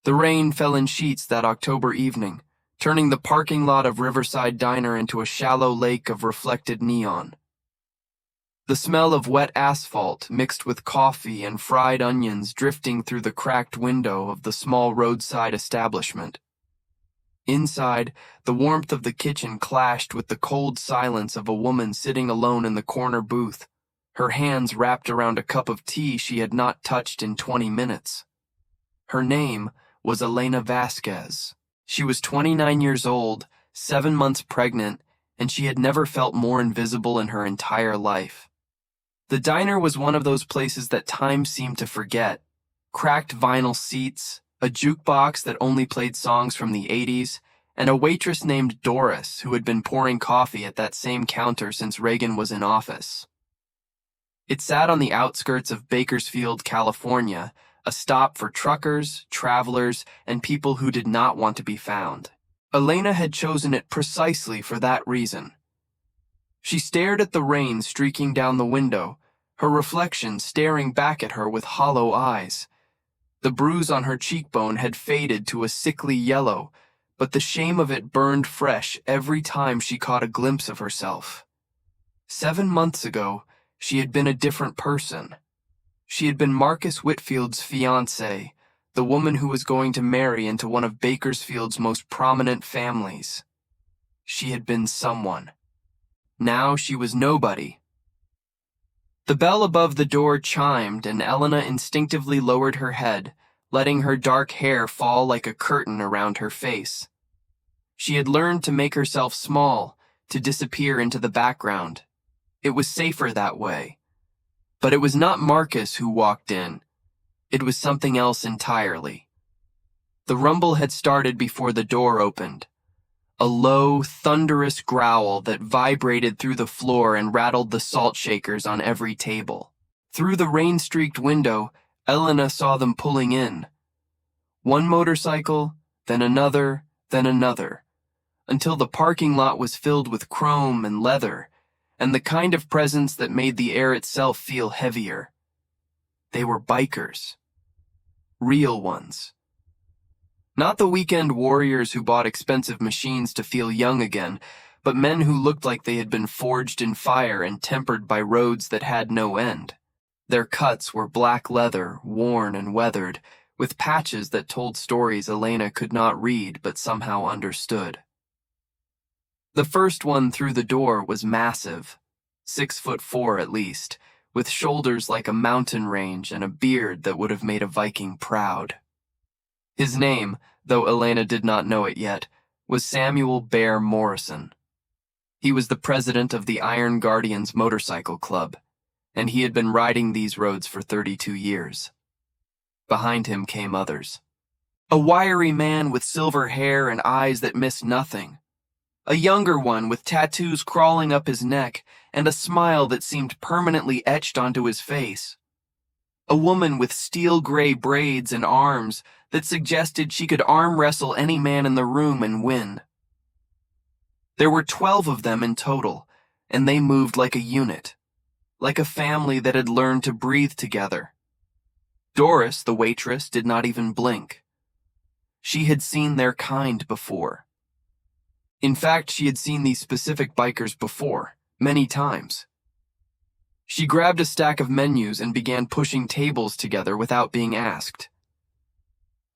The rain fell in sheets that October evening, turning the parking lot of Riverside Diner into a shallow lake of reflected neon. The smell of wet asphalt mixed with coffee and fried onions drifting through the cracked window of the small roadside establishment. Inside, the warmth of the kitchen clashed with the cold silence of a woman sitting alone in the corner booth, her hands wrapped around a cup of tea she had not touched in 20 minutes. Her name was Elena Vasquez. She was 29 years old, 7 months pregnant, and she had never felt more invisible in her entire life. The diner was one of those places that time seemed to forget. Cracked vinyl seats, a jukebox that only played songs from the 80s, and a waitress named Doris who had been pouring coffee at that same counter since Reagan was in office. It sat on the outskirts of Bakersfield, California, a stop for truckers, travelers, and people who did not want to be found. Elena had chosen it precisely for that reason. She stared at the rain streaking down the window, her reflection staring back at her with hollow eyes. The bruise on her cheekbone had faded to a sickly yellow, but the shame of it burned fresh every time she caught a glimpse of herself. 7 months ago, she had been a different person. She had been Marcus Whitfield's fiancée, the woman who was going to marry into one of Bakersfield's most prominent families. She had been someone. Now she was nobody. The bell above the door chimed, and Elena instinctively lowered her head, letting her dark hair fall like a curtain around her face. She had learned to make herself small, to disappear into the background. It was safer that way. But it was not Marcus who walked in. It was something else entirely. The rumble had started before the door opened. A low, thunderous growl that vibrated through the floor and rattled the salt shakers on every table. Through the rain-streaked window, Elena saw them pulling in. One motorcycle, then another, until the parking lot was filled with chrome and leather, and the kind of presence that made the air itself feel heavier. They were bikers. Real ones. Not the weekend warriors who bought expensive machines to feel young again, but men who looked like they had been forged in fire and tempered by roads that had no end. Their cuts were black leather, worn and weathered, with patches that told stories Elena could not read but somehow understood. The first one through the door was massive, 6'4" at least, with shoulders like a mountain range and a beard that would have made a Viking proud. His name, though Elena did not know it yet, was Samuel Bear Morrison. He was the president of the Iron Guardians Motorcycle Club, and he had been riding these roads for 32 years. Behind him came others. A wiry man with silver hair and eyes that missed nothing. A younger one with tattoos crawling up his neck and a smile that seemed permanently etched onto his face. A woman with steel-gray braids and arms that suggested she could arm wrestle any man in the room and win. There were 12 of them in total, and they moved like a unit, like a family that had learned to breathe together. Doris, the waitress, did not even blink. She had seen their kind before. In fact, she had seen these specific bikers before, many times. She grabbed a stack of menus and began pushing tables together without being asked.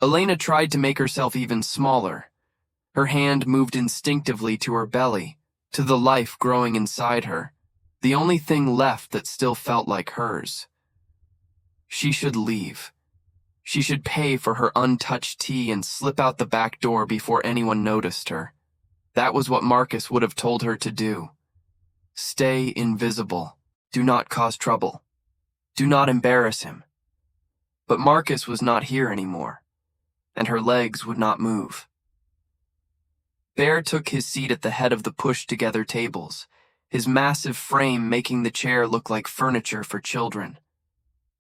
Elena tried to make herself even smaller. Her hand moved instinctively to her belly, to the life growing inside her, the only thing left that still felt like hers. She should leave. She should pay for her untouched tea and slip out the back door before anyone noticed her. That was what Marcus would have told her to do. Stay invisible. Do not cause trouble. Do not embarrass him. But Marcus was not here anymore, and her legs would not move. Bear took his seat at the head of the pushed-together tables, his massive frame making the chair look like furniture for children.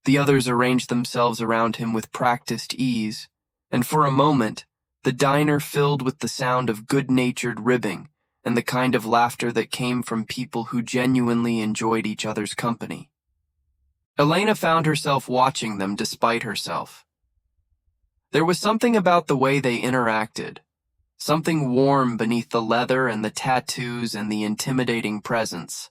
The others arranged themselves around him with practiced ease, and for a moment, the diner filled with the sound of good-natured ribbing and the kind of laughter that came from people who genuinely enjoyed each other's company. Elena found herself watching them despite herself. There was something about the way they interacted, something warm beneath the leather and the tattoos and the intimidating presence.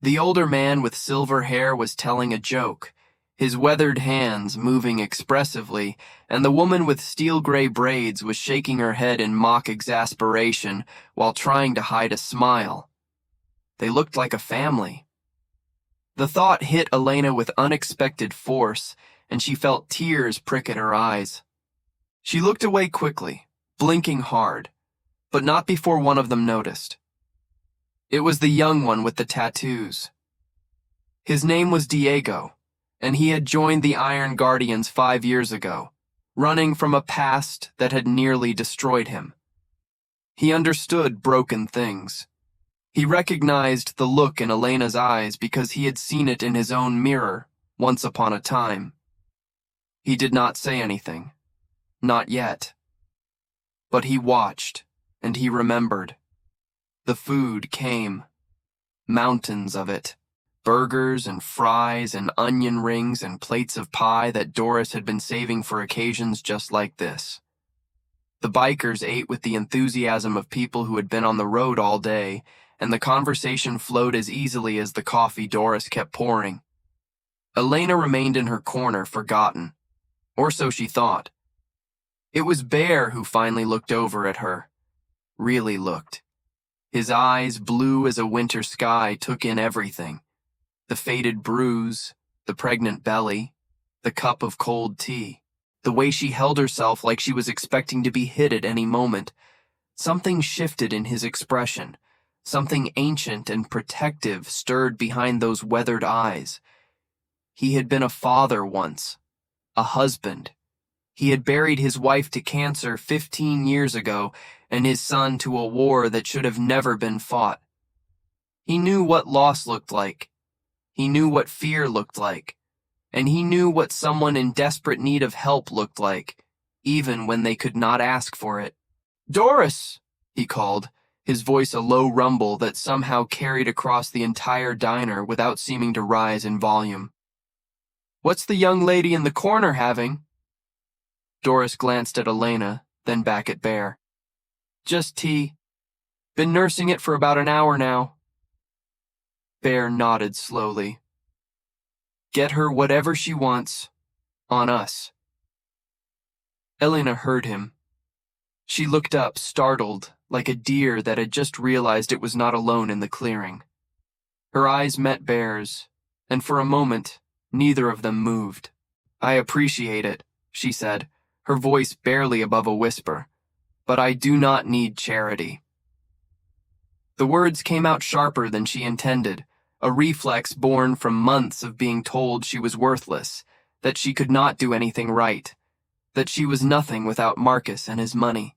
The older man with silver hair was telling a joke, his weathered hands moving expressively, and the woman with steel-gray braids was shaking her head in mock exasperation while trying to hide a smile. They looked like a family. The thought hit Elena with unexpected force, and she felt tears prick at her eyes. She looked away quickly, blinking hard, but not before one of them noticed. It was the young one with the tattoos. His name was Diego, and he had joined the Iron Guardians 5 years ago, running from a past that had nearly destroyed him. He understood broken things. He recognized the look in Elena's eyes because he had seen it in his own mirror once upon a time. He did not say anything. Not yet. But he watched, and he remembered. The food came. Mountains of it. Burgers and fries and onion rings and plates of pie that Doris had been saving for occasions just like this. The bikers ate with the enthusiasm of people who had been on the road all day, and the conversation flowed as easily as the coffee Doris kept pouring. Elena remained in her corner, forgotten. Or so she thought. It was Bear who finally looked over at her. Really looked. His eyes, blue as a winter sky, took in everything. The faded bruise, the pregnant belly, the cup of cold tea, the way she held herself like she was expecting to be hit at any moment. Something shifted in his expression. Something ancient and protective stirred behind those weathered eyes. He had been a father once, a husband. He had buried his wife to cancer 15 years ago and his son to a war that should have never been fought. He knew what loss looked like. He knew what fear looked like. And he knew what someone in desperate need of help looked like, even when they could not ask for it. "Doris!" he called, his voice a low rumble that somehow carried across the entire diner without seeming to rise in volume. "What's the young lady in the corner having?" Doris glanced at Elena, then back at Bear. "Just tea. Been nursing it for about an hour now." Bear nodded slowly. "Get her whatever she wants. On us." Elena heard him. She looked up, startled, like a deer that had just realized it was not alone in the clearing. Her eyes met Bear's, and for a moment, neither of them moved. "I appreciate it," she said, her voice barely above a whisper, "but I do not need charity." The words came out sharper than she intended, a reflex born from months of being told she was worthless, that she could not do anything right, that she was nothing without Marcus and his money.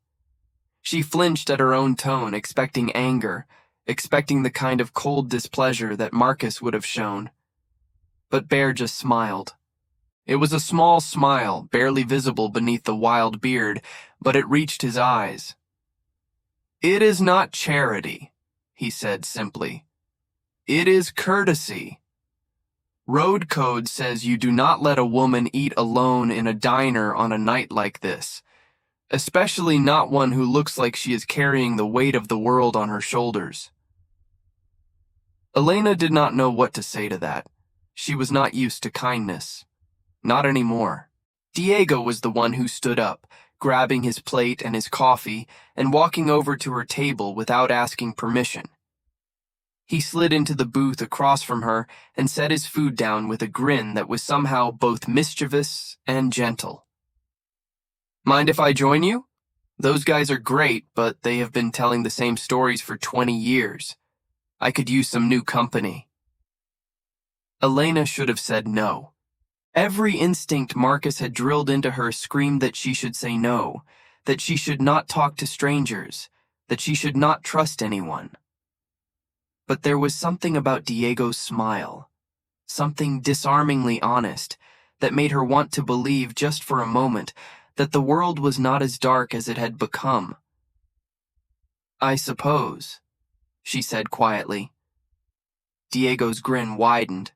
She flinched at her own tone, expecting anger, expecting the kind of cold displeasure that Marcus would have shown. But Bear just smiled. It was a small smile, barely visible beneath the wild beard, but it reached his eyes. "It is not charity," he said simply. "It is courtesy. Road code says you do not let a woman eat alone in a diner on a night like this, especially not one who looks like she is carrying the weight of the world on her shoulders." Elena did not know what to say to that. She was not used to kindness. Not anymore. Diego was the one who stood up, grabbing his plate and his coffee and walking over to her table without asking permission. He slid into the booth across from her and set his food down with a grin that was somehow both mischievous and gentle. "Mind if I join you? Those guys are great, but they have been telling the same stories for 20 years. I could use some new company." Elena should have said no. Every instinct Marcus had drilled into her screamed that she should say no, that she should not talk to strangers, that she should not trust anyone. But there was something about Diego's smile, something disarmingly honest, that made her want to believe just for a moment that the world was not as dark as it had become. "I suppose," she said quietly. Diego's grin widened.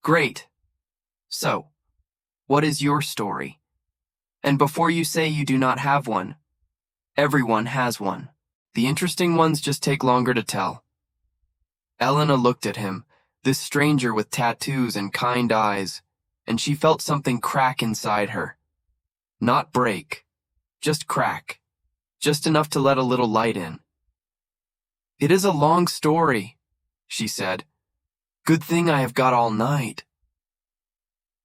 "Great. So, what is your story?" And before you say you do not have one, everyone has one. The interesting ones just take longer to tell. Elena looked at him, this stranger with tattoos and kind eyes, and she felt something crack inside her. Not break, just crack, just enough to let a little light in. "It is a long story," she said. "Good thing I have got all night."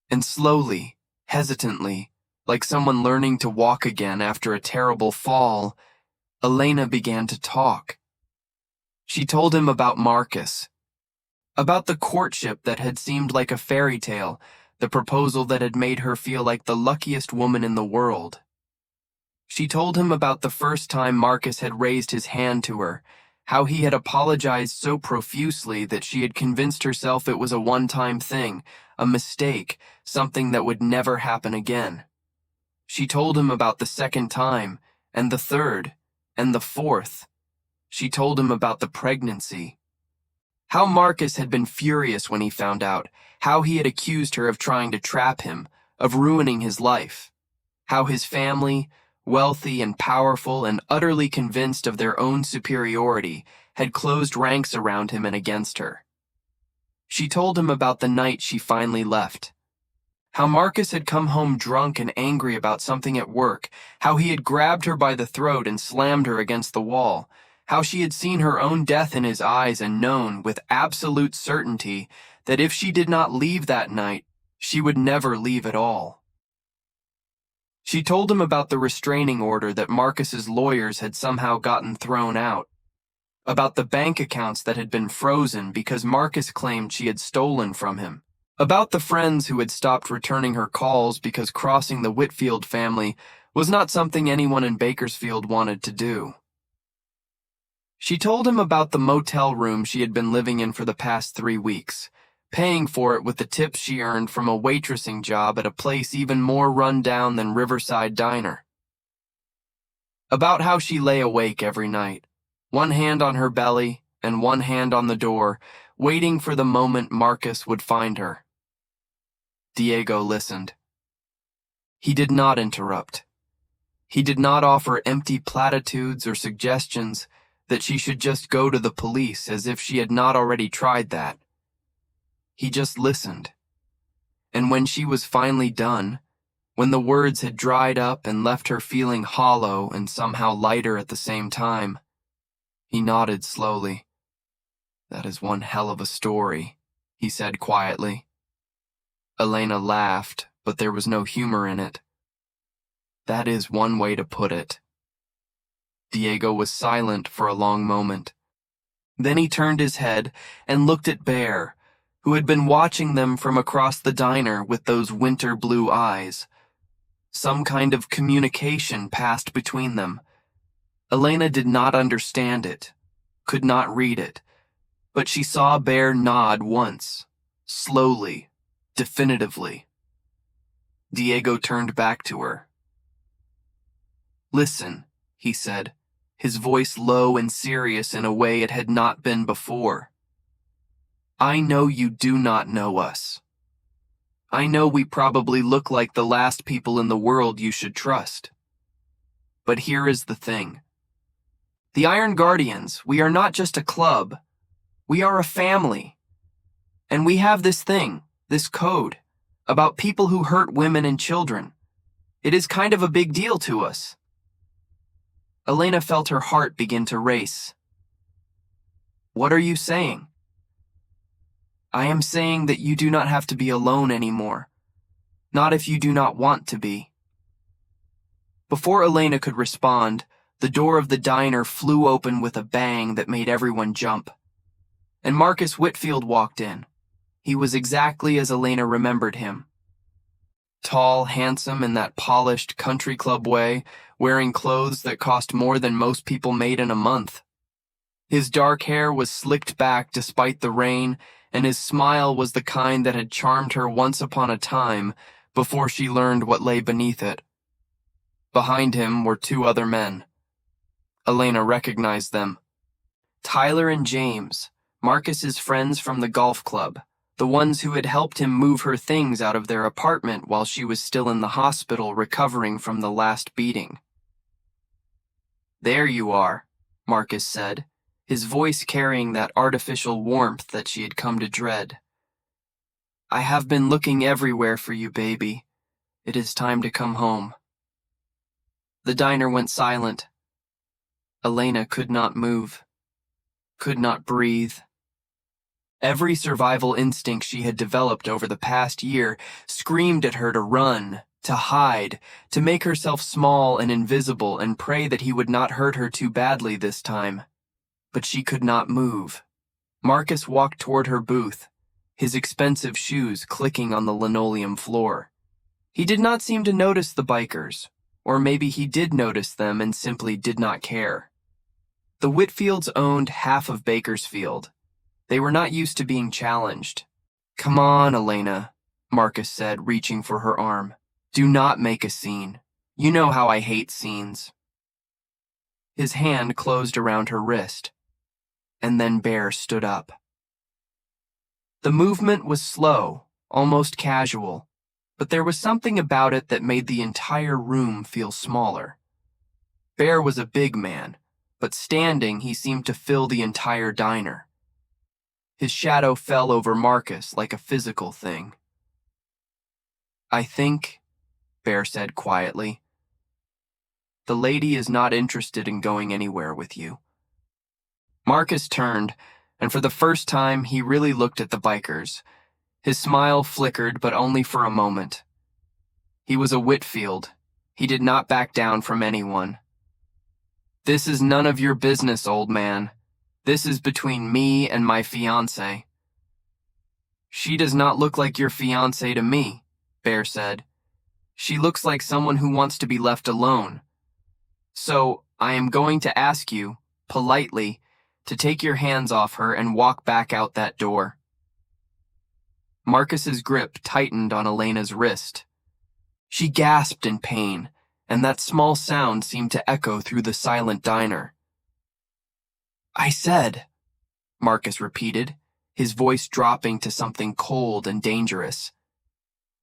And slowly, hesitantly, like someone learning to walk again after a terrible fall, Elena began to talk. She told him about Marcus, about the courtship that had seemed like a fairy tale, the proposal that had made her feel like the luckiest woman in the world. She told him about the first time Marcus had raised his hand to her, how he had apologized so profusely that she had convinced herself it was a one-time thing, a mistake, something that would never happen again. She told him about the second time, and the third, and the fourth. She told him about the pregnancy. How Marcus had been furious when he found out, how he had accused her of trying to trap him, of ruining his life. How his family, wealthy and powerful and utterly convinced of their own superiority, had closed ranks around him and against her. She told him about the night she finally left. How Marcus had come home drunk and angry about something at work, how he had grabbed her by the throat and slammed her against the wall, how she had seen her own death in his eyes and known with absolute certainty that if she did not leave that night, she would never leave at all. She told him about the restraining order that Marcus's lawyers had somehow gotten thrown out, about the bank accounts that had been frozen because Marcus claimed she had stolen from him, about the friends who had stopped returning her calls because crossing the Whitfield family was not something anyone in Bakersfield wanted to do. She told him about the motel room she had been living in for the past 3 weeks, paying for it with the tips she earned from a waitressing job at a place even more run down than Riverside Diner. About how she lay awake every night, one hand on her belly and one hand on the door, waiting for the moment Marcus would find her. Diego listened. He did not interrupt. He did not offer empty platitudes or suggestions that she should just go to the police as if she had not already tried that. He just listened. And when she was finally done, when the words had dried up and left her feeling hollow and somehow lighter at the same time, he nodded slowly. "That is one hell of a story," he said quietly. Elena laughed, but there was no humor in it. "That is one way to put it." Diego was silent for a long moment. Then he turned his head and looked at Bear, who had been watching them from across the diner with those winter blue eyes. Some kind of communication passed between them. Elena did not understand it, could not read it, but she saw Bear nod once, slowly, definitively. Diego turned back to her. "Listen," he said, his voice low and serious in a way it had not been before. "I know you do not know us. I know we probably look like the last people in the world you should trust. But here is the thing. The Iron Guardians, we are not just a club. We are a family. And we have this thing, this code, about people who hurt women and children. It is kind of a big deal to us." Elena felt her heart begin to race. "What are you saying?" "I am saying that you do not have to be alone anymore. Not if you do not want to be." Before Elena could respond, the door of the diner flew open with a bang that made everyone jump. And Marcus Whitfield walked in. He was exactly as Elena remembered him. Tall, handsome in that polished country club way, wearing clothes that cost more than most people made in a month. His dark hair was slicked back despite the rain, and his smile was the kind that had charmed her once upon a time before she learned what lay beneath it. Behind him were 2 other men. Elena recognized them. Tyler and James, Marcus's friends from the golf club, the ones who had helped him move her things out of their apartment while she was still in the hospital recovering from the last beating. "There you are," Marcus said, his voice carrying that artificial warmth that she had come to dread. "I have been looking everywhere for you, baby. It is time to come home." The diner went silent. Elena could not move, could not breathe. Every survival instinct she had developed over the past year screamed at her to run, to hide, to make herself small and invisible and pray that he would not hurt her too badly this time. But she could not move. Marcus walked toward her booth, his expensive shoes clicking on the linoleum floor. He did not seem to notice the bikers, or maybe he did notice them and simply did not care. The Whitfields owned half of Bakersfield. They were not used to being challenged. "Come on, Elena," Marcus said, reaching for her arm. "Do not make a scene. You know how I hate scenes." His hand closed around her wrist, and then Bear stood up. The movement was slow, almost casual, but there was something about it that made the entire room feel smaller. Bear was a big man, but standing he seemed to fill the entire diner. His shadow fell over Marcus like a physical thing. "I think," Bear said quietly, "the lady is not interested in going anywhere with you." Marcus turned, and for the first time he really looked at the bikers. His smile flickered, but only for a moment. He was a Whitfield. He did not back down from anyone. "This is none of your business, old man. This is between me and my fiancé." "She does not look like your fiancé to me," Bear said. "She looks like someone who wants to be left alone. So, I am going to ask you, politely, to take your hands off her and walk back out that door." Marcus's grip tightened on Elena's wrist. She gasped in pain, and that small sound seemed to echo through the silent diner. "I said," Marcus repeated, his voice dropping to something cold and dangerous,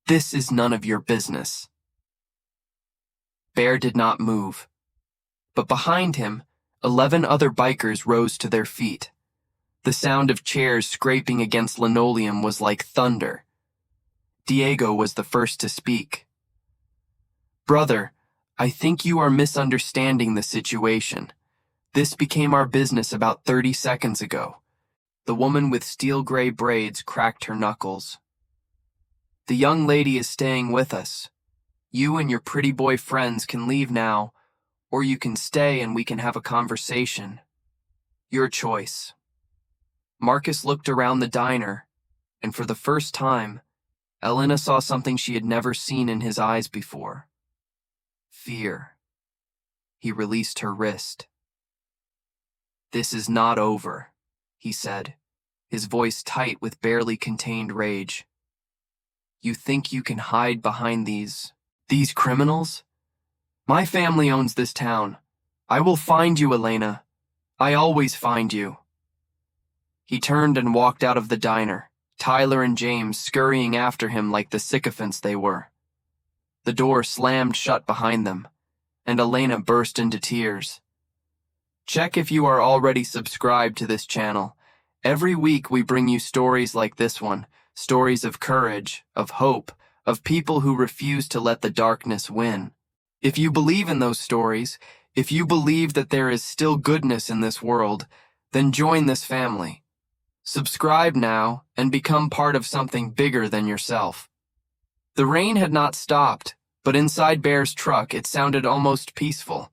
"this is none of your business." Bear did not move, but behind him, 11 other bikers rose to their feet. The sound of chairs scraping against linoleum was like thunder. Diego was the first to speak. "Brother, I think you are misunderstanding the situation. This became our business about 30 seconds ago." The woman with steel gray braids cracked her knuckles. "The young lady is staying with us. You and your pretty boy friends can leave now, or you can stay and we can have a conversation. Your choice." Marcus looked around the diner, and for the first time, Elena saw something she had never seen in his eyes before. Fear. He released her wrist. "This is not over," he said, his voice tight with barely contained rage. "You think you can hide behind these criminals? My family owns this town. I will find you, Elena. I always find you." He turned and walked out of the diner, Tyler and James scurrying after him like the sycophants they were. The door slammed shut behind them, and Elena burst into tears. Check if you are already subscribed to this channel. Every week we bring you stories like this one, stories of courage, of hope, of people who refuse to let the darkness win. If you believe in those stories, if you believe that there is still goodness in this world, then join this family. Subscribe now and become part of something bigger than yourself. The rain had not stopped, but inside Bear's truck it sounded almost peaceful.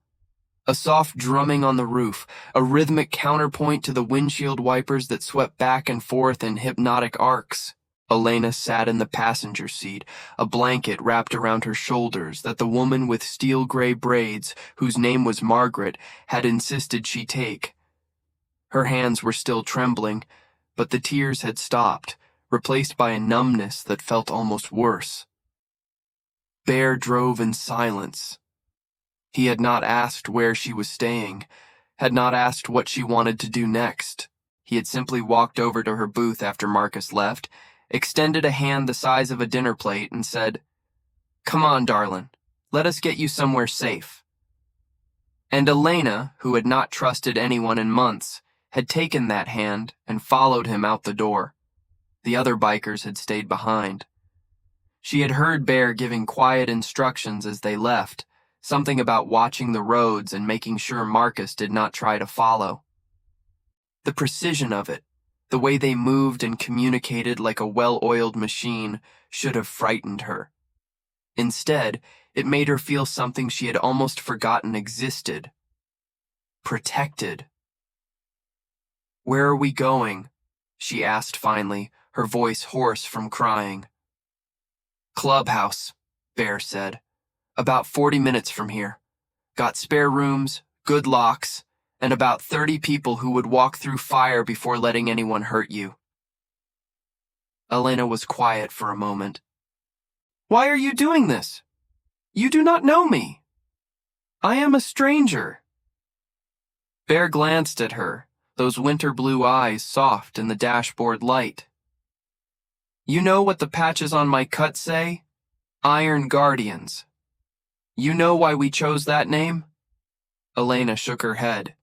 A soft drumming on the roof, a rhythmic counterpoint to the windshield wipers that swept back and forth in hypnotic arcs. Elena sat in the passenger seat, a blanket wrapped around her shoulders that the woman with steel gray braids, whose name was Margaret, had insisted she take. Her hands were still trembling, but the tears had stopped, replaced by a numbness that felt almost worse. Bear drove in silence. He had not asked where she was staying, had not asked what she wanted to do next. He had simply walked over to her booth after Marcus left, extended a hand the size of a dinner plate, and said, "Come on, darling, let us get you somewhere safe." And Elena, who had not trusted anyone in months, had taken that hand and followed him out the door. The other bikers had stayed behind. She had heard Bear giving quiet instructions as they left, something about watching the roads and making sure Marcus did not try to follow. The precision of it, the way they moved and communicated like a well-oiled machine, should have frightened her. Instead, it made her feel something she had almost forgotten existed. Protected. "Where are we going?" she asked finally, her voice hoarse from crying. "Clubhouse," Bear said. "About 40 minutes from here. Got spare rooms, good locks, and about 30 people who would walk through fire before letting anyone hurt you." Elena was quiet for a moment. "Why are you doing this? You do not know me. I am a stranger." Bear glanced at her, those winter blue eyes soft in the dashboard light. "You know what the patches on my cut say? Iron Guardians. You know why we chose that name?" Elena shook her head.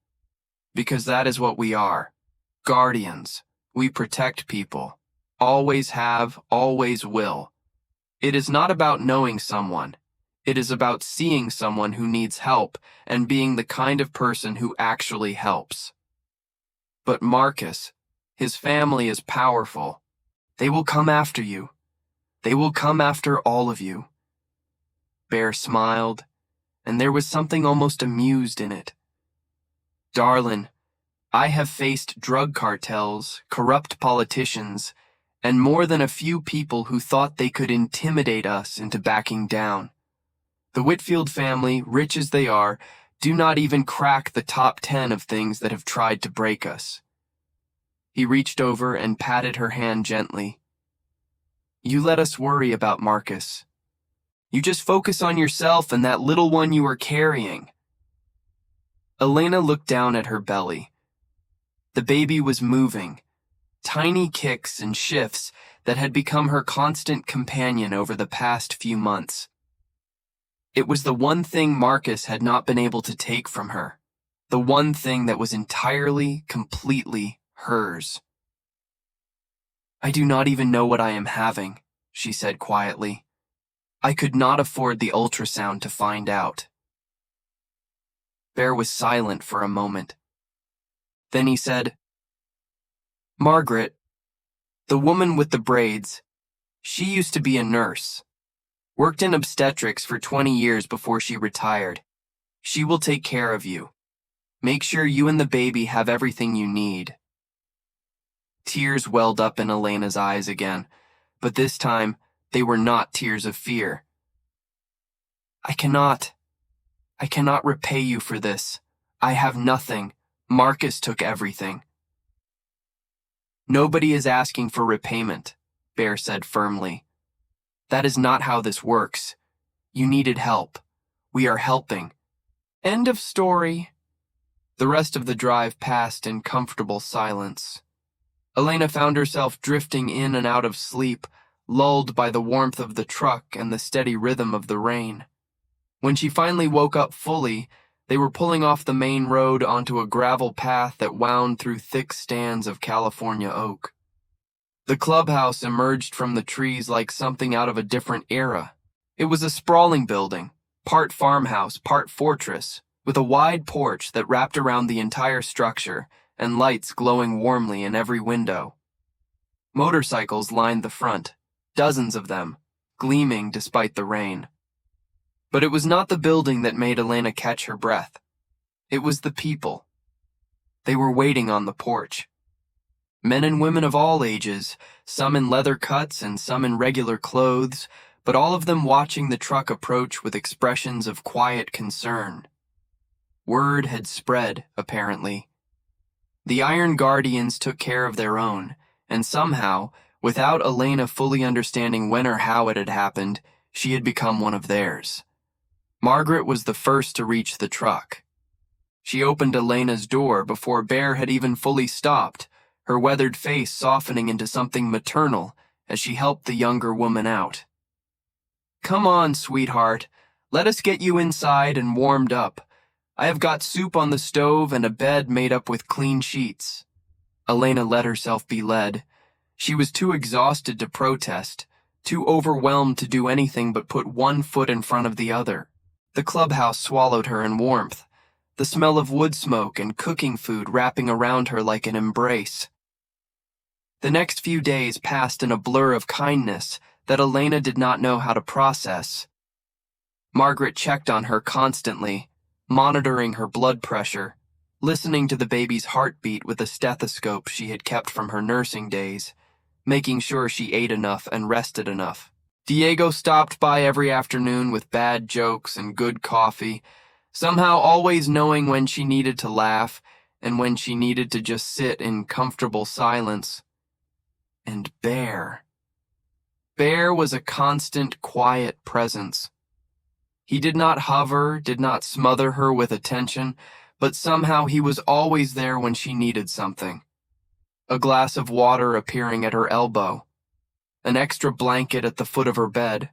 "Because that is what we are. Guardians. We protect people. Always have, always will. It is not about knowing someone. It is about seeing someone who needs help and being the kind of person who actually helps. But Marcus, his family is powerful. They will come after you. They will come after all of you." Bear smiled, and there was something almost amused in it. "Darlin', I have faced drug cartels, corrupt politicians, and more than a few people who thought they could intimidate us into backing down. The Whitfield family, rich as they are, do not even crack the top 10 of things that have tried to break us." He reached over and patted her hand gently. "You let us worry about Marcus. You just focus on yourself and that little one you are carrying." Elena looked down at her belly. The baby was moving, tiny kicks and shifts that had become her constant companion over the past few months. It was the one thing Marcus had not been able to take from her, the one thing that was entirely, completely hers. "I do not even know what I am having," she said quietly. "I could not afford the ultrasound to find out." Bear was silent for a moment. Then he said, "Margaret, the woman with the braids, she used to be a nurse. Worked in obstetrics for 20 years before she retired. She will take care of you. Make sure you and the baby have everything you need." Tears welled up in Elena's eyes again, but this time they were not tears of fear. I cannot repay you for this. I have nothing. Marcus took everything." "Nobody is asking for repayment," Bear said firmly. "That is not how this works. You needed help. We are helping. End of story." The rest of the drive passed in comfortable silence. Elena found herself drifting in and out of sleep, lulled by the warmth of the truck and the steady rhythm of the rain. When she finally woke up fully, they were pulling off the main road onto a gravel path that wound through thick stands of California oak. The clubhouse emerged from the trees like something out of a different era. It was a sprawling building, part farmhouse, part fortress, with a wide porch that wrapped around the entire structure and lights glowing warmly in every window. Motorcycles lined the front, dozens of them, gleaming despite the rain. But it was not the building that made Elena catch her breath. It was the people. They were waiting on the porch. Men and women of all ages, some in leather cuts and some in regular clothes, but all of them watching the truck approach with expressions of quiet concern. Word had spread, apparently. The Iron Guardians took care of their own, and somehow, without Elena fully understanding when or how it had happened, she had become one of theirs. Margaret was the first to reach the truck. She opened Elena's door before Bear had even fully stopped, her weathered face softening into something maternal as she helped the younger woman out. "Come on, sweetheart. Let us get you inside and warmed up. I have got soup on the stove and a bed made up with clean sheets." Elena let herself be led. She was too exhausted to protest, too overwhelmed to do anything but put one foot in front of the other. The clubhouse swallowed her in warmth, the smell of wood smoke and cooking food wrapping around her like an embrace. The next few days passed in a blur of kindness that Elena did not know how to process. Margaret checked on her constantly, monitoring her blood pressure, listening to the baby's heartbeat with a stethoscope she had kept from her nursing days, making sure she ate enough and rested enough. Diego stopped by every afternoon with bad jokes and good coffee, somehow always knowing when she needed to laugh and when she needed to just sit in comfortable silence. And Bear. Bear was a constant, quiet presence. He did not hover, did not smother her with attention, but somehow he was always there when she needed something. A glass of water appearing at her elbow, an extra blanket at the foot of her bed,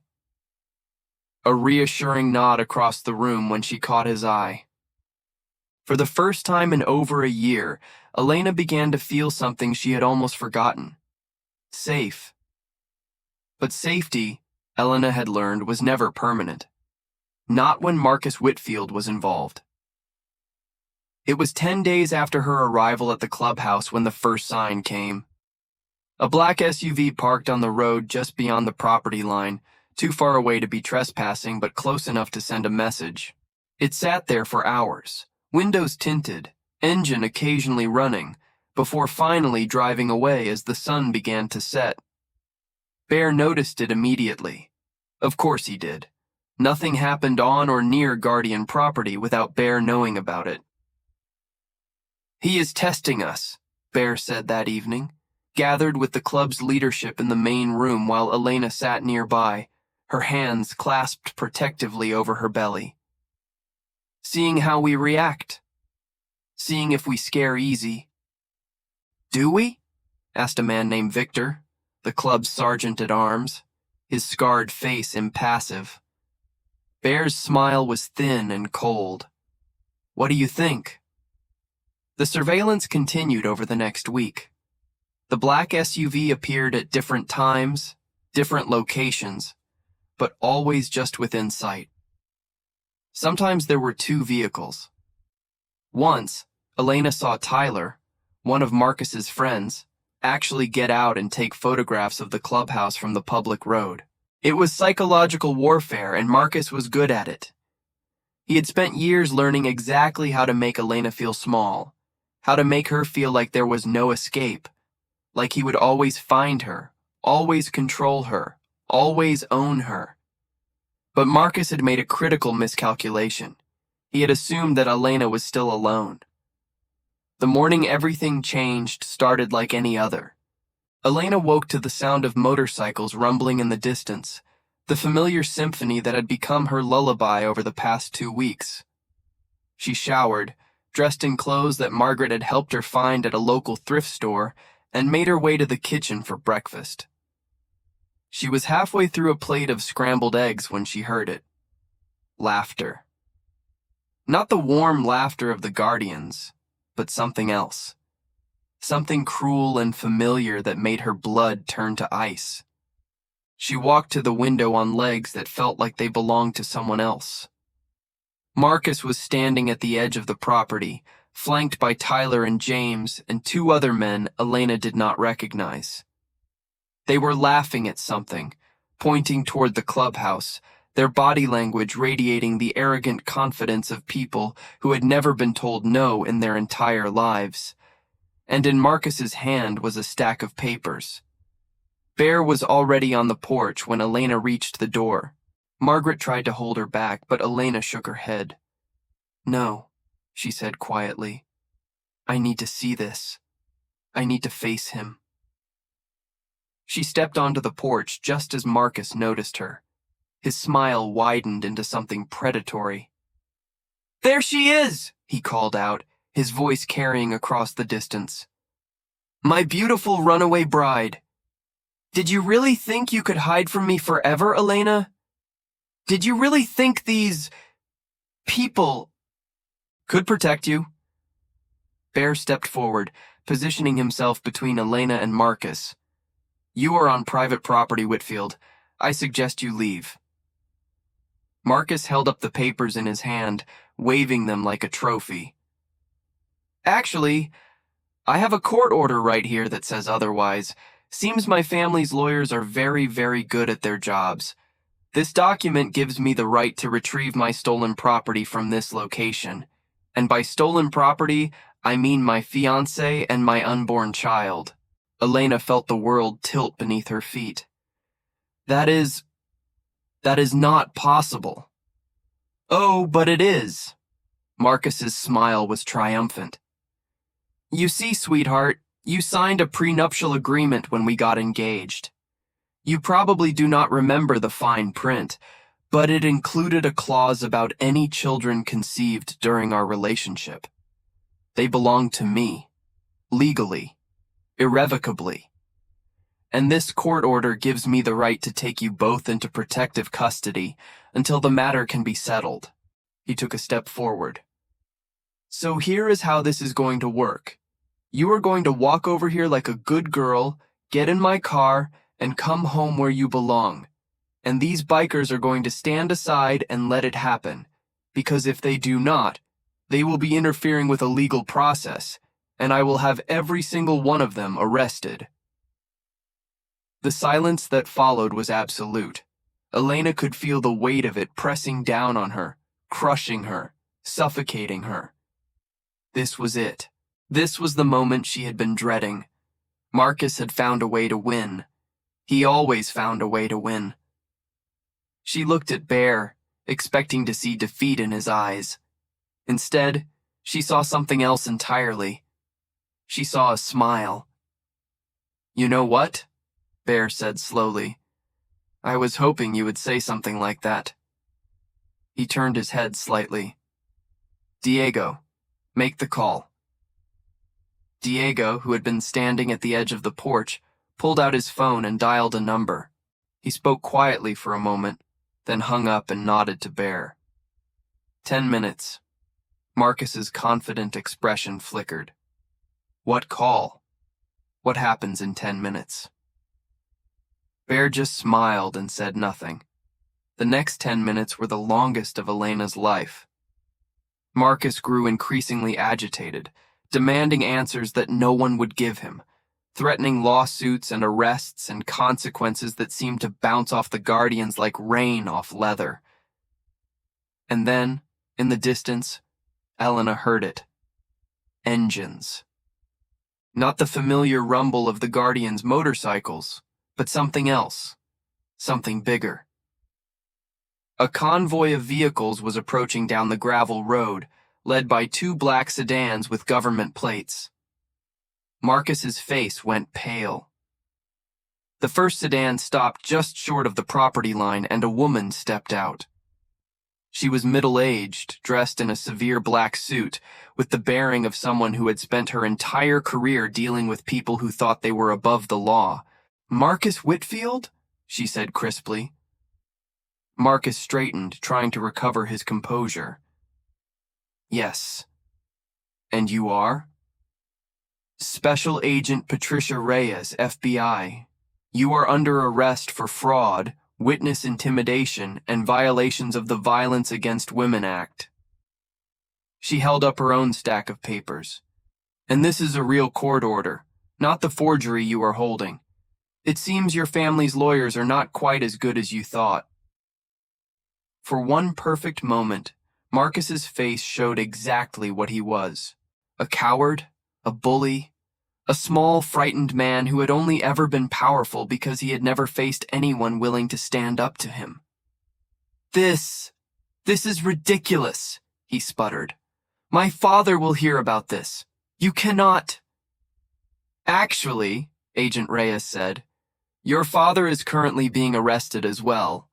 a reassuring nod across the room when she caught his eye. For the first time in over a year, Elena began to feel something she had almost forgotten. Safe. But safety, Elena had learned, was never permanent. Not when Marcus Whitfield was involved. It was 10 days after her arrival at the clubhouse when the first sign came. A black SUV parked on the road just beyond the property line, too far away to be trespassing but close enough to send a message. It sat there for hours, windows tinted, engine occasionally running, before finally driving away as the sun began to set. Bear noticed it immediately. Of course he did. Nothing happened on or near Guardian property without Bear knowing about it. "He is testing us," Bear said that evening, gathered with the club's leadership in the main room while Elena sat nearby, her hands clasped protectively over her belly. "Seeing how we react. Seeing if we scare easy." "Do we?" asked a man named Victor, the club's sergeant-at-arms, his scarred face impassive. Bear's smile was thin and cold. "What do you think?" The surveillance continued over the next week. The black SUV appeared at different times, different locations, but always just within sight. Sometimes there were two vehicles. Once, Elena saw Tyler, one of Marcus's friends, actually get out and take photographs of the clubhouse from the public road. It was psychological warfare, and Marcus was good at it. He had spent years learning exactly how to make Elena feel small, how to make her feel like there was no escape, like he would always find her, always control her, always own her. But Marcus had made a critical miscalculation. He had assumed that Elena was still alone. The morning everything changed started like any other. Elena woke to the sound of motorcycles rumbling in the distance, the familiar symphony that had become her lullaby over the past 2 weeks. She showered, dressed in clothes that Margaret had helped her find at a local thrift store, and made her way to the kitchen for breakfast. She was halfway through a plate of scrambled eggs when she heard it. Laughter. Not the warm laughter of the Guardians, but something else. Something cruel and familiar that made her blood turn to ice. She walked to the window on legs that felt like they belonged to someone else. Marcus was standing at the edge of the property, flanked by Tyler and James and 2 other men Elena did not recognize. They were laughing at something, pointing toward the clubhouse, their body language radiating the arrogant confidence of people who had never been told no in their entire lives. And in Marcus's hand was a stack of papers. Bear was already on the porch when Elena reached the door. Margaret tried to hold her back, but Elena shook her head. "No," she said quietly. "I need to see this. I need to face him." She stepped onto the porch just as Marcus noticed her. His smile widened into something predatory. "There she is!" he called out, his voice carrying across the distance. "My beautiful runaway bride." Did you really think you could hide from me forever, Elena? Did you really think these people could protect you? Bear stepped forward, positioning himself between Elena and Marcus. You are on private property, Whitfield. I suggest you leave. Marcus held up the papers in his hand, waving them like a trophy. Actually, I have a court order right here that says otherwise. Seems my family's lawyers are very, very good at their jobs. This document gives me the right to retrieve my stolen property from this location. And by stolen property, I mean my fiancé and my unborn child. Elena felt the world tilt beneath her feet. That is not possible. Oh, but it is. Marcus's smile was triumphant. You see, sweetheart, you signed a prenuptial agreement when we got engaged. You probably do not remember the fine print, but it included a clause about any children conceived during our relationship. They belong to me, legally, irrevocably. And this court order gives me the right to take you both into protective custody until the matter can be settled. He took a step forward. So here is how this is going to work. You are going to walk over here like a good girl, get in my car, and come home where you belong. And these bikers are going to stand aside and let it happen, because if they do not, they will be interfering with a legal process, and I will have every single one of them arrested. The silence that followed was absolute. Elena could feel the weight of it pressing down on her, crushing her, suffocating her. This was it. This was the moment she had been dreading. Marcus had found a way to win. He always found a way to win. She looked at Bear, expecting to see defeat in his eyes. Instead, she saw something else entirely. She saw a smile. You know what? Bear said slowly. I was hoping you would say something like that. He turned his head slightly. Diego, make the call. Diego, who had been standing at the edge of the porch, pulled out his phone and dialed a number. He spoke quietly for a moment, then hung up and nodded to Bear. 10 minutes. Marcus's confident expression flickered. What call? What happens in 10 minutes? Bear just smiled and said nothing. The next 10 minutes were the longest of Elena's life. Marcus grew increasingly agitated, demanding answers that no one would give him, threatening lawsuits and arrests and consequences that seemed to bounce off the guardians like rain off leather. And then, in the distance, Elena heard it. Engines. Not the familiar rumble of the guardians' motorcycles, but something else, something bigger. A convoy of vehicles was approaching down the gravel road, led by 2 black sedans with government plates. Marcus's face went pale. The first sedan stopped just short of the property line and a woman stepped out. She was middle-aged, dressed in a severe black suit, with the bearing of someone who had spent her entire career dealing with people who thought they were above the law. Marcus Whitfield? She said crisply. Marcus straightened, trying to recover his composure. Yes. And you are? Special Agent Patricia Reyes, FBI. You are under arrest for fraud, witness intimidation, and violations of the Violence Against Women Act. She held up her own stack of papers. And this is a real court order, not the forgery you are holding. It seems your family's lawyers are not quite as good as you thought. For one perfect moment, Marcus's face showed exactly what he was. A coward, a bully, a small, frightened man who had only ever been powerful because he had never faced anyone willing to stand up to him. This is ridiculous, he sputtered. My father will hear about this. You cannot. Actually, Agent Reyes said, your father is currently being arrested as well,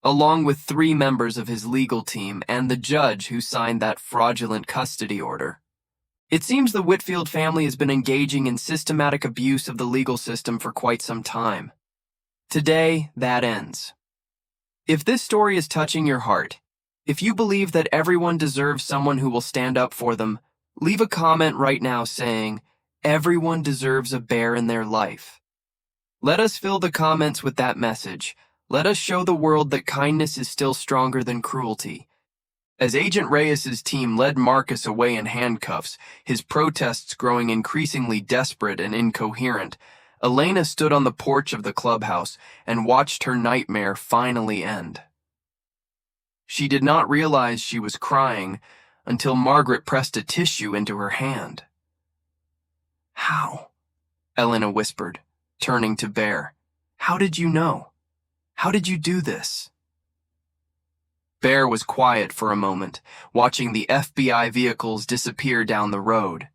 along with 3 members of his legal team and the judge who signed that fraudulent custody order. It seems the Whitfield family has been engaging in systematic abuse of the legal system for quite some time. Today, that ends. If this story is touching your heart, if you believe that everyone deserves someone who will stand up for them, leave a comment right now saying, "Everyone deserves a bear in their life." Let us fill the comments with that message. Let us show the world that kindness is still stronger than cruelty. As Agent Reyes's team led Marcus away in handcuffs, his protests growing increasingly desperate and incoherent, Elena stood on the porch of the clubhouse and watched her nightmare finally end. She did not realize she was crying until Margaret pressed a tissue into her hand. "How?" Elena whispered, turning to Bear. "How did you know? How did you do this?" Bear was quiet for a moment, watching the FBI vehicles disappear down the road.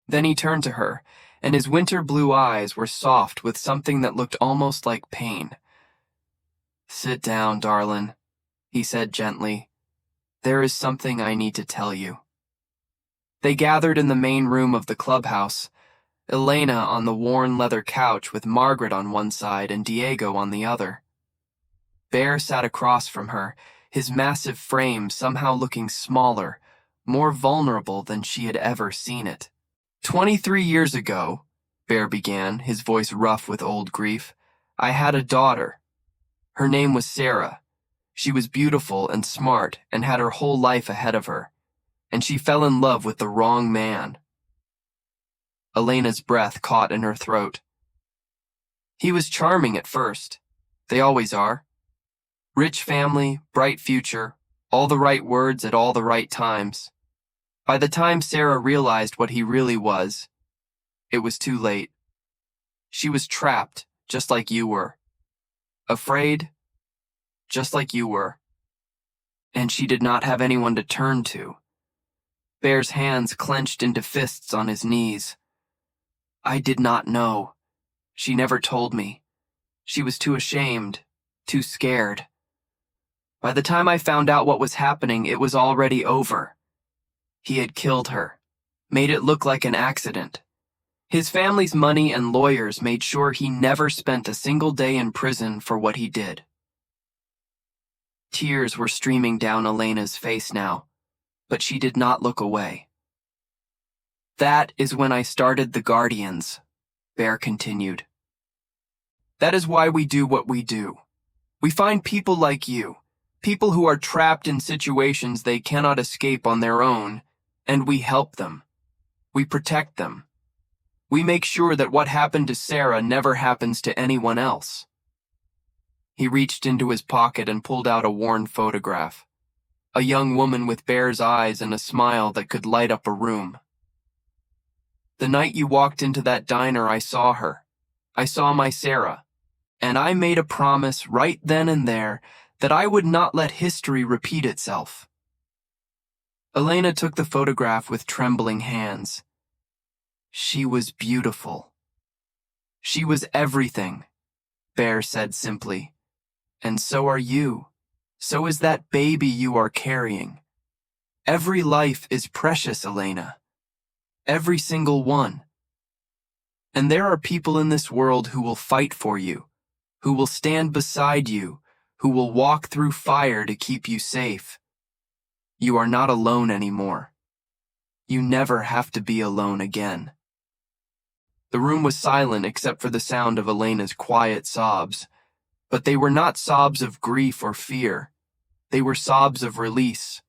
Then he turned to her, and his winter blue eyes were soft with something that looked almost like pain. "Sit down, darling," he said gently. "There is something I need to tell you." They gathered in the main room of the clubhouse, Elena on the worn leather couch with Margaret on one side and Diego on the other. Bear sat across from her, his massive frame somehow looking smaller, more vulnerable than she had ever seen it. 23 years ago, Bear began, his voice rough with old grief, I had a daughter. Her name was Sarah. She was beautiful and smart and had her whole life ahead of her. And she fell in love with the wrong man. Elena's breath caught in her throat. He was charming at first. They always are. Rich family, bright future, all the right words at all the right times. By the time Sarah realized what he really was, it was too late. She was trapped, just like you were. Afraid, just like you were. And she did not have anyone to turn to. Bear's hands clenched into fists on his knees. I did not know. She never told me. She was too ashamed, too scared. By the time I found out what was happening, it was already over. He had killed her, made it look like an accident. His family's money and lawyers made sure he never spent a single day in prison for what he did. Tears were streaming down Elena's face now, but she did not look away. That is when I started the Guardians, Bear continued. That is why we do what we do. We find people like you, people who are trapped in situations they cannot escape on their own, and we help them. We protect them. We make sure that what happened to Sarah never happens to anyone else. He reached into his pocket and pulled out a worn photograph. A young woman with Bear's eyes and a smile that could light up a room. The night you walked into that diner, I saw her. I saw my Sarah. And I made a promise right then and there that I would not let history repeat itself. Elena took the photograph with trembling hands. She was beautiful. She was everything, Bear said simply. And so are you. So is that baby you are carrying. Every life is precious, Elena. Every single one. And there are people in this world who will fight for you, who will stand beside you, who will walk through fire to keep you safe. You are not alone anymore. You never have to be alone again. The room was silent except for the sound of Elena's quiet sobs, but they were not sobs of grief or fear. They were sobs of release,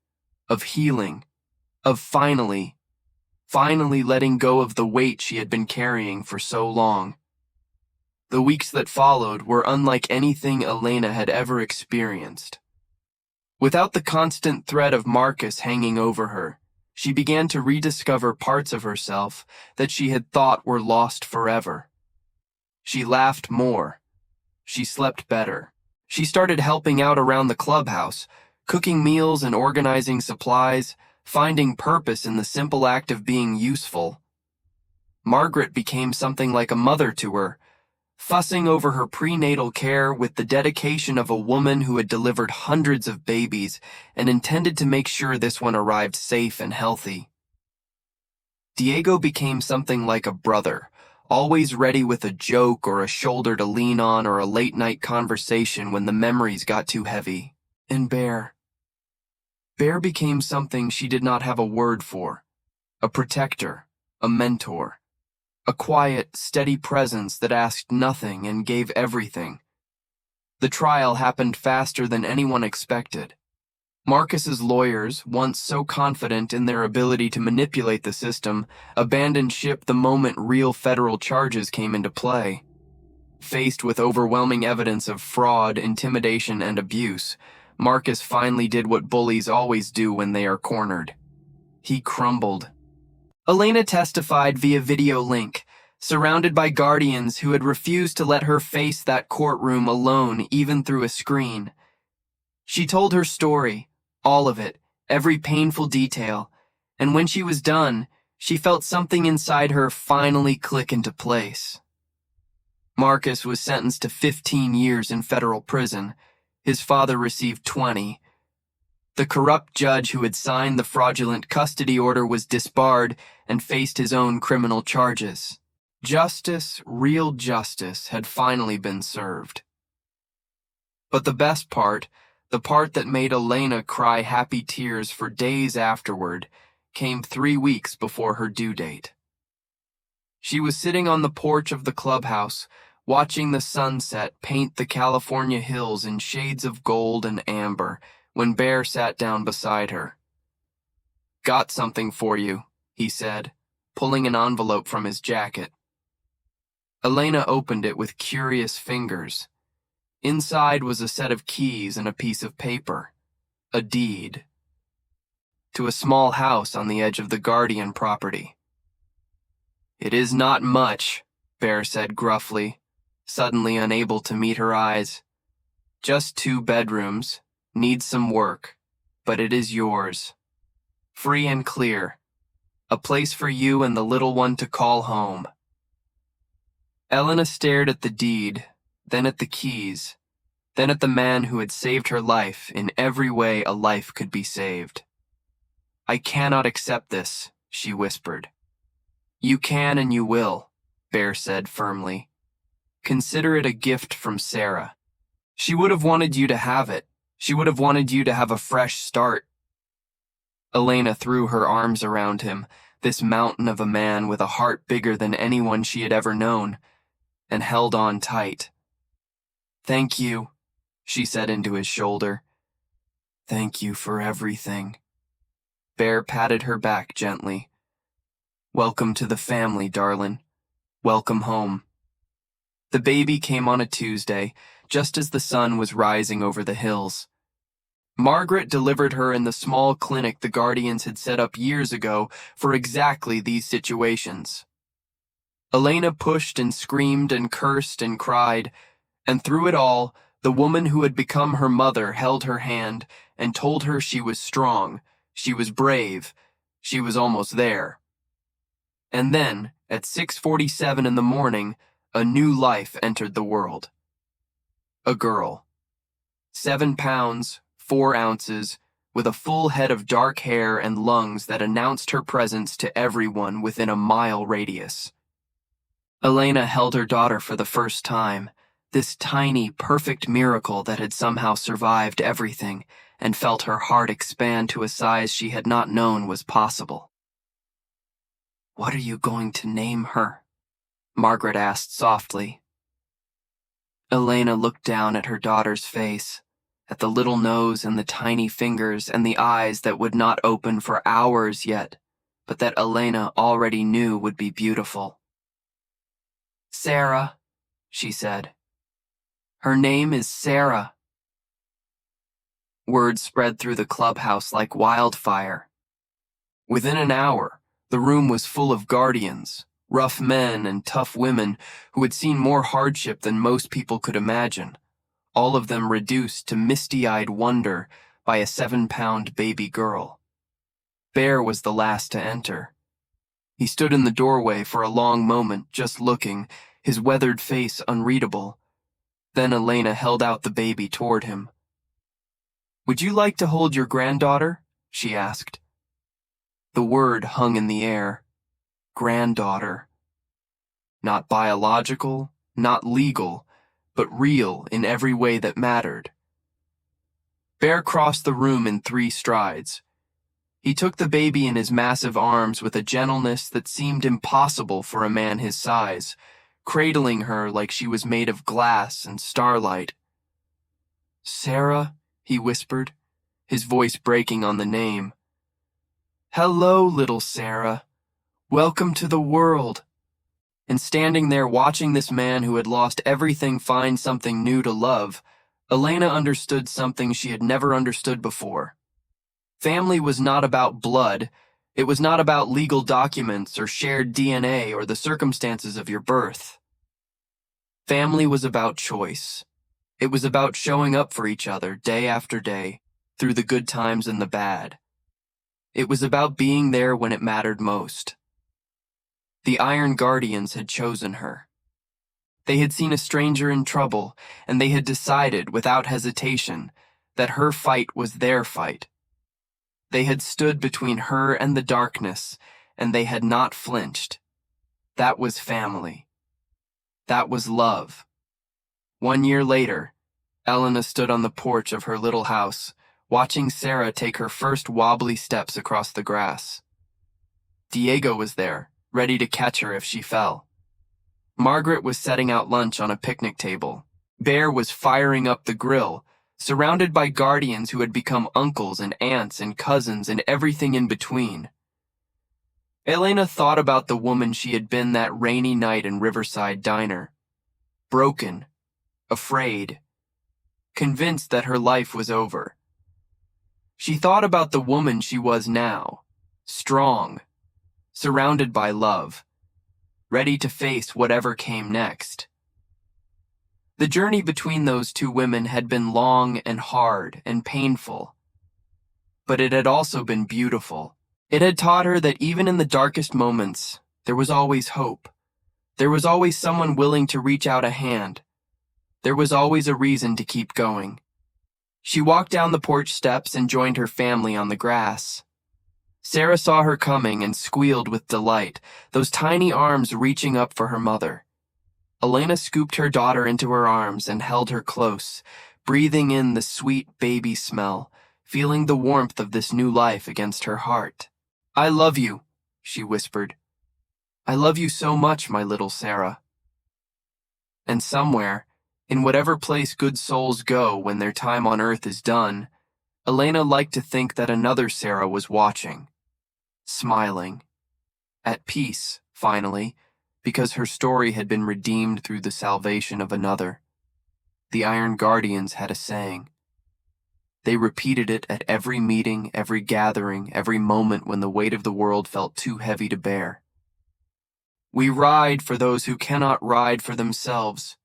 of healing, of finally letting go of the weight she had been carrying for so long. The weeks that followed were unlike anything Elena had ever experienced. Without the constant threat of Marcus hanging over her, she began to rediscover parts of herself that she had thought were lost forever. She laughed more. She slept better. She started helping out around the clubhouse, cooking meals and organizing supplies, finding purpose in the simple act of being useful. Margaret became something like a mother to her, fussing over her prenatal care with the dedication of a woman who had delivered hundreds of babies and intended to make sure this one arrived safe and healthy. Diego became something like a brother, always ready with a joke or a shoulder to lean on or a late-night conversation when the memories got too heavy. And Bear became something she did not have a word for. A protector, a mentor, a quiet, steady presence that asked nothing and gave everything. The trial happened faster than anyone expected. Marcus's lawyers, once so confident in their ability to manipulate the system, abandoned ship the moment real federal charges came into play. Faced with overwhelming evidence of fraud, intimidation, and abuse, Marcus finally did what bullies always do when they are cornered. He crumbled. Elena testified via video link, surrounded by guardians who had refused to let her face that courtroom alone, even through a screen. She told her story, all of it, every painful detail, and when she was done, she felt something inside her finally click into place. Marcus was sentenced to 15 years in federal prison. His father received 20. The corrupt judge who had signed the fraudulent custody order was disbarred and faced his own criminal charges. Justice, real justice, had finally been served. But the best part, the part that made Elena cry happy tears for days afterward, came 3 weeks before her due date. She was sitting on the porch of the clubhouse, watching the sunset paint the California hills in shades of gold and amber, when Bear sat down beside her. "Got something for you," he said, pulling an envelope from his jacket. Elena opened it with curious fingers. Inside was a set of keys and a piece of paper. A deed. To a small house on the edge of the Guardian property. "It is not much," Bear said gruffly, suddenly unable to meet her eyes. "Just 2 bedrooms. Needs some work. But it is yours. Free and clear. A place for you and the little one to call home." Elena stared at the deed, then at the keys, then at the man who had saved her life in every way a life could be saved. "I cannot accept this," she whispered. "You can and you will," Bear said firmly. "Consider it a gift from Sarah. She would have wanted you to have it. She would have wanted you to have a fresh start." Elena threw her arms around him, this mountain of a man with a heart bigger than anyone she had ever known, and held on tight. "Thank you," she said into his shoulder. "Thank you for everything." Bear patted her back gently. "Welcome to the family, darling. Welcome home." The baby came on a Tuesday, just as the sun was rising over the hills. Margaret delivered her in the small clinic the Guardians had set up years ago for exactly these situations. Elena pushed and screamed and cursed and cried, and through it all, the woman who had become her mother held her hand and told her she was strong, she was brave, she was almost there. And then, at 6:47 in the morning, a new life entered the world. A girl. 7 pounds, 4 ounces, with a full head of dark hair and lungs that announced her presence to everyone within a mile radius. Elena held her daughter for the first time, this tiny, perfect miracle that had somehow survived everything, and felt her heart expand to a size she had not known was possible. "What are you going to name her?" Margaret asked softly. Elena looked down at her daughter's face, at the little nose and the tiny fingers and the eyes that would not open for hours yet, but that Elena already knew would be beautiful. "Sarah," she said. "Her name is Sarah." Word spread through the clubhouse like wildfire. Within an hour, the room was full of guardians, rough men and tough women who had seen more hardship than most people could imagine, all of them reduced to misty-eyed wonder by a 7-pound baby girl. Bear was the last to enter. He stood in the doorway for a long moment, just looking, his weathered face unreadable. Then Elena held out the baby toward him. "Would you like to hold your granddaughter?" she asked. The word hung in the air. Granddaughter. Not biological, not legal, but real in every way that mattered. Bear crossed the room in 3 strides. He took the baby in his massive arms with a gentleness that seemed impossible for a man his size, cradling her like she was made of glass and starlight. "Sarah," he whispered, his voice breaking on the name. "Hello, little Sarah. Welcome to the world." And standing there watching this man who had lost everything find something new to love, Elena understood something she had never understood before. Family was not about blood. It was not about legal documents or shared DNA or the circumstances of your birth. Family was about choice. It was about showing up for each other day after day, through the good times and the bad. It was about being there when it mattered most. The Iron Guardians had chosen her. They had seen a stranger in trouble, and they had decided, without hesitation, that her fight was their fight. They had stood between her and the darkness, and they had not flinched. That was family. That was love. 1 year later, Elena stood on the porch of her little house, watching Sarah take her first wobbly steps across the grass. Diego was there, ready to catch her if she fell. Margaret was setting out lunch on a picnic table. Bear was firing up the grill, surrounded by guardians who had become uncles and aunts and cousins and everything in between. Elena thought about the woman she had been that rainy night in Riverside Diner. Broken, afraid, convinced that her life was over. She thought about the woman she was now, strong, surrounded by love, ready to face whatever came next. The journey between those 2 women had been long and hard and painful, but it had also been beautiful. It had taught her that even in the darkest moments, there was always hope. There was always someone willing to reach out a hand. There was always a reason to keep going. She walked down the porch steps and joined her family on the grass. Sarah saw her coming and squealed with delight, those tiny arms reaching up for her mother. Elena scooped her daughter into her arms and held her close, breathing in the sweet baby smell, feeling the warmth of this new life against her heart. "I love you," she whispered. "I love you so much, my little Sarah." And somewhere, in whatever place good souls go when their time on earth is done, Elena liked to think that another Sarah was watching, smiling, at peace, finally, because her story had been redeemed through the salvation of another. The Iron Guardians had a saying. They repeated it at every meeting, every gathering, every moment when the weight of the world felt too heavy to bear. "We ride for those who cannot ride for themselves.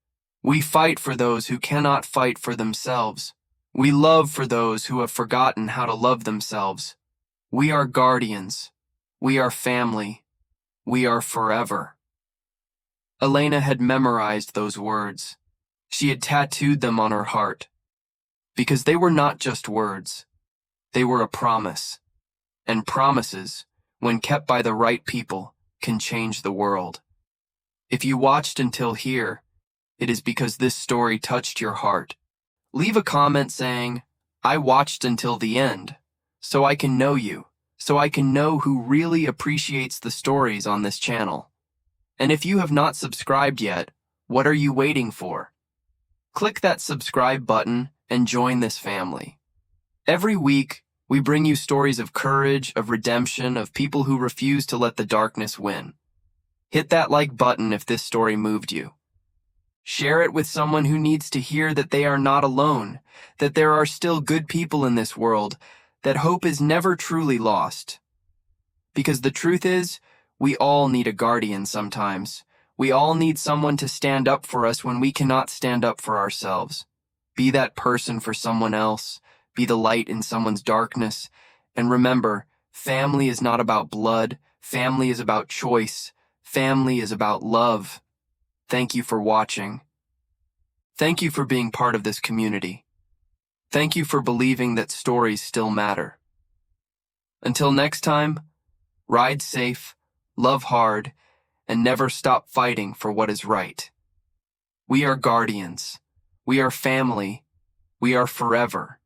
We fight for those who cannot fight for themselves. We love for those who have forgotten how to love themselves. We are guardians. We are family. We are forever." Elena had memorized those words. She had tattooed them on her heart. Because they were not just words. They were a promise. And promises, when kept by the right people, can change the world. If you watched until here, it is because this story touched your heart. Leave a comment saying, "I watched until the end, so I can know you, so I can know who really appreciates the stories on this channel." And if you have not subscribed yet, what are you waiting for? Click that subscribe button and join this family. Every week, we bring you stories of courage, of redemption, of people who refuse to let the darkness win. Hit that like button if this story moved you. Share it with someone who needs to hear that they are not alone, that there are still good people in this world, that hope is never truly lost. Because the truth is, we all need a guardian sometimes. We all need someone to stand up for us when we cannot stand up for ourselves. Be that person for someone else. Be the light in someone's darkness. And remember, family is not about blood. Family is about choice. Family is about love. Thank you for watching. Thank you for being part of this community. Thank you for believing that stories still matter. Until next time, ride safe, love hard, and never stop fighting for what is right. We are guardians. We are family. We are forever.